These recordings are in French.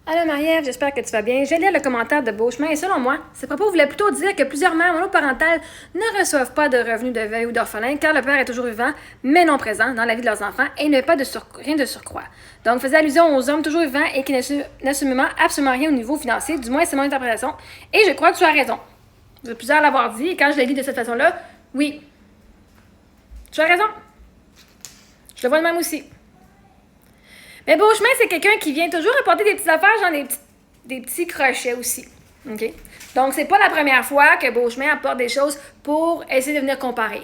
Allô Marie-Ève, j'espère que tu vas bien. J'ai lu le commentaire de Beauchemin et selon moi, ce propos voulait plutôt dire que plusieurs mères monoparentales ne reçoivent pas de revenus de veille ou d'orphelin car le père est toujours vivant, mais non présent dans la vie de leurs enfants et n'a pas de rien de surcroît. Donc faisait allusion aux hommes toujours vivants et qui n'assument absolument rien au niveau financier, du moins c'est mon interprétation. Et je crois que tu as raison. Vous êtes plusieurs à l'avoir dit et quand je l'ai lu de cette façon-là, oui, tu as raison. Je le vois de même aussi. Mais Beauchemin, c'est quelqu'un qui vient toujours apporter des petites affaires, genre des petits crochets aussi. OK? Donc, c'est pas la première fois que Beauchemin apporte des choses pour essayer de venir comparer.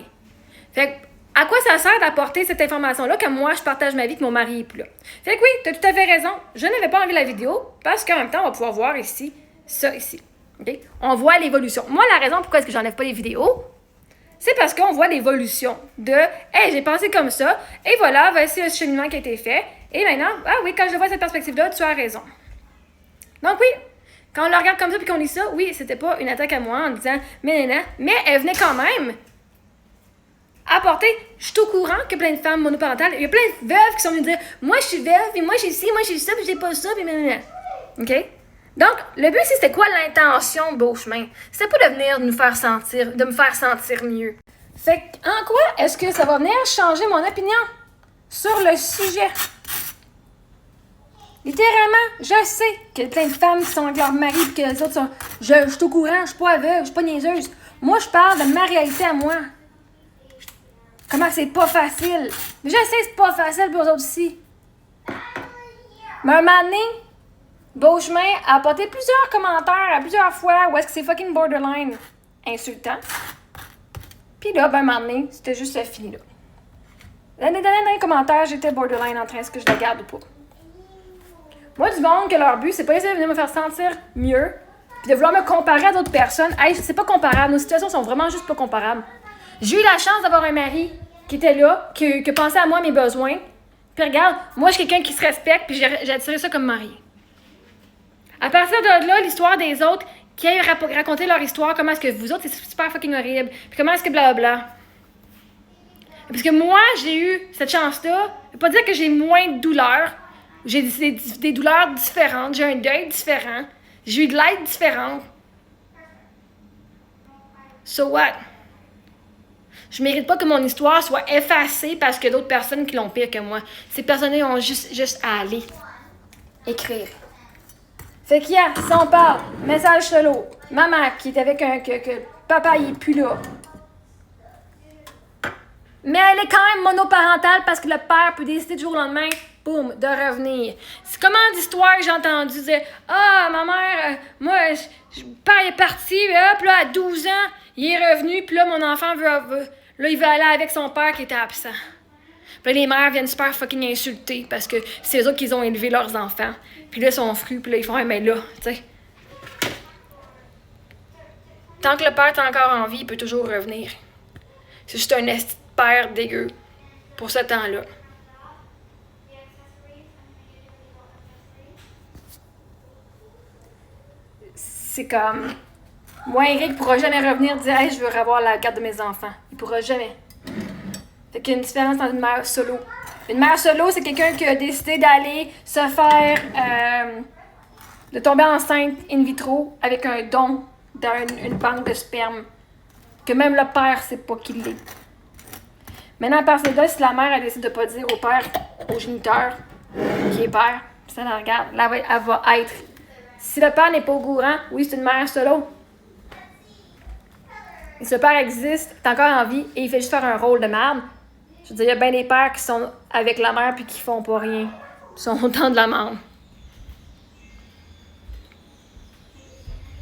Fait que, à quoi ça sert d'apporter cette information-là que moi, je partage ma vie, que mon mari est plus là? Fait que oui, t'as tout à fait raison. Je n'avais pas envie de la vidéo parce qu'en même temps, on va pouvoir voir ici, ça ici. OK? On voit l'évolution. Moi, la raison pourquoi est-ce que j'enlève pas les vidéos, c'est parce qu'on voit l'évolution de « Hey, j'ai pensé comme ça, et voilà, voici le cheminement qui a été fait. » Et maintenant, ah oui, quand je le vois cette perspective-là, tu as raison. Donc oui, quand on le regarde comme ça puis qu'on lit ça, oui, c'était pas une attaque à moi en disant « Mais non, mais elle venait quand même apporter, je suis au courant que plein de femmes monoparentales, il y a plein de veuves qui sont venues dire « Moi, je suis veuve, puis moi, j'ai ci, moi, j'ai ça, puis j'ai pas ça, puis nanana. » OK? Donc, le but, c'était quoi l'intention de Beauchemin? C'était pas de venir nous faire sentir, de me faire sentir mieux. Fait en quoi est-ce que ça va venir changer mon opinion sur le sujet? Littéralement, je sais qu'il y a plein de femmes qui sont avec leur mari et que les autres sont. Je suis au courant, je suis pas aveugle, je suis pas niaiseuse. Moi, je parle de ma réalité à moi. Comment c'est pas facile. Je sais que c'est pas facile pour eux autres aussi. Mais un moment donné, Beauchemin a apporté plusieurs commentaires à plusieurs fois où est-ce que c'est fucking borderline insultant. Puis là, ben, un moment donné, c'était juste fini là. Dans les commentaires, j'étais borderline en train, est-ce que je la garde ou pas? Moi, du monde que leur but, c'est pas essayer de venir me faire sentir mieux, puis de vouloir me comparer à d'autres personnes. Hey, c'est pas comparable. Nos situations sont vraiment juste pas comparables. J'ai eu la chance d'avoir un mari qui était là, qui pensait à moi, mes besoins. Puis regarde, moi, je suis quelqu'un qui se respecte, puis j'ai attiré ça comme mari. À partir de là, l'histoire des autres, qui aillent raconter leur histoire, comment est-ce que vous autres, c'est super fucking horrible, puis comment est-ce que blablabla. Parce que moi, j'ai eu cette chance-là, ça veut pas dire que j'ai moins de douleurs. J'ai des douleurs différentes, j'ai un deuil différent, j'ai eu de l'aide différente. So what? Je mérite pas que mon histoire soit effacée parce que d'autres personnes qui l'ont pire que moi. Ces personnes-là ont juste à aller écrire. Fait qu'il y a, si on parle, message solo, maman qui est avec que papa il est plus là. Mais elle est quand même monoparentale parce que le père peut décider du jour au lendemain, boum, de revenir. C'est comment d'histoire que j'ai entendu dire « Ah, ma mère, moi, le père est parti, hop, là, à 12 ans, il est revenu, puis là, mon enfant là, il veut aller avec son père qui était absent. » Puis là, les mères viennent super fucking insulter parce que c'est eux autres qui ont élevé leurs enfants. Puis là, ils sont frus, puis là, ils font « Ah, mais là, tu sais. » Tant que le père est encore en vie, il peut toujours revenir. C'est juste un père dégueu pour ce temps-là. C'est comme... Moi, Eric pourra jamais revenir dire « Hey, je veux revoir la garde de mes enfants. » Il pourra jamais. Fait qu'il y a une différence entre une mère solo. Une mère solo, c'est quelqu'un qui a décidé d'aller se faire... de tomber enceinte in vitro avec un don dans une banque de sperme. Que même le père sait pas qu'il l'est. Maintenant, à partir de là, si la mère elle décide de pas dire au père, au géniteur, qui est père, ça la regarde, là, elle va être. Si le père n'est pas au courant, oui, c'est une mère solo. Et si le père existe, est encore en vie, et il fait juste faire un rôle de merde, je veux dire, il y a bien des pères qui sont avec la mère puis qui font pas rien. Ils sont autant de la merde.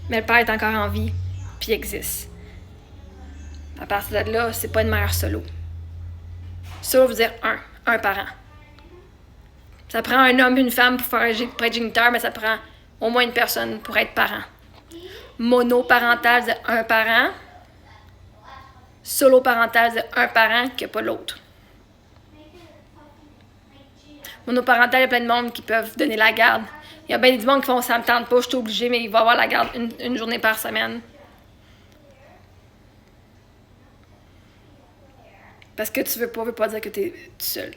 Mais le père est encore en vie, puis il existe. À partir de là, c'est pas une mère solo. Solo veut dire un parent. Ça prend un homme et une femme pour être géniteur, mais ça prend au moins une personne pour être parent. Monoparental, c'est un parent. Solo-parental, c'est un parent qui n'a pas l'autre. Monoparental, il y a plein de monde qui peuvent donner la garde. Il y a bien du monde qui font « ça me tente pas, je suis obligée », mais il va avoir la garde une journée par semaine. Parce que tu veux pas dire que tu es seul.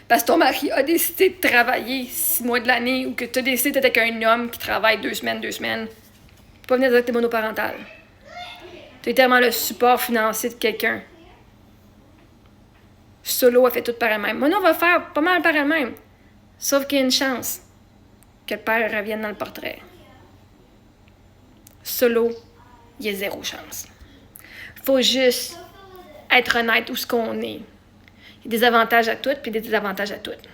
Parce que ton mari a décidé de travailler 6 mois de l'année ou que tu as décidé d'être avec un homme qui travaille 2 semaines, tu peux pas venir dire que t'es monoparental. Tu es tellement le support financier de quelqu'un. Solo a fait tout par elle-même. Mono va faire pas mal par elle-même. Sauf qu'il y a une chance que le père revienne dans le portrait. Solo, il y a 0 chance. Faut juste être honnête où ce qu'on est. Il y a des avantages à toutes puis des désavantages à toutes.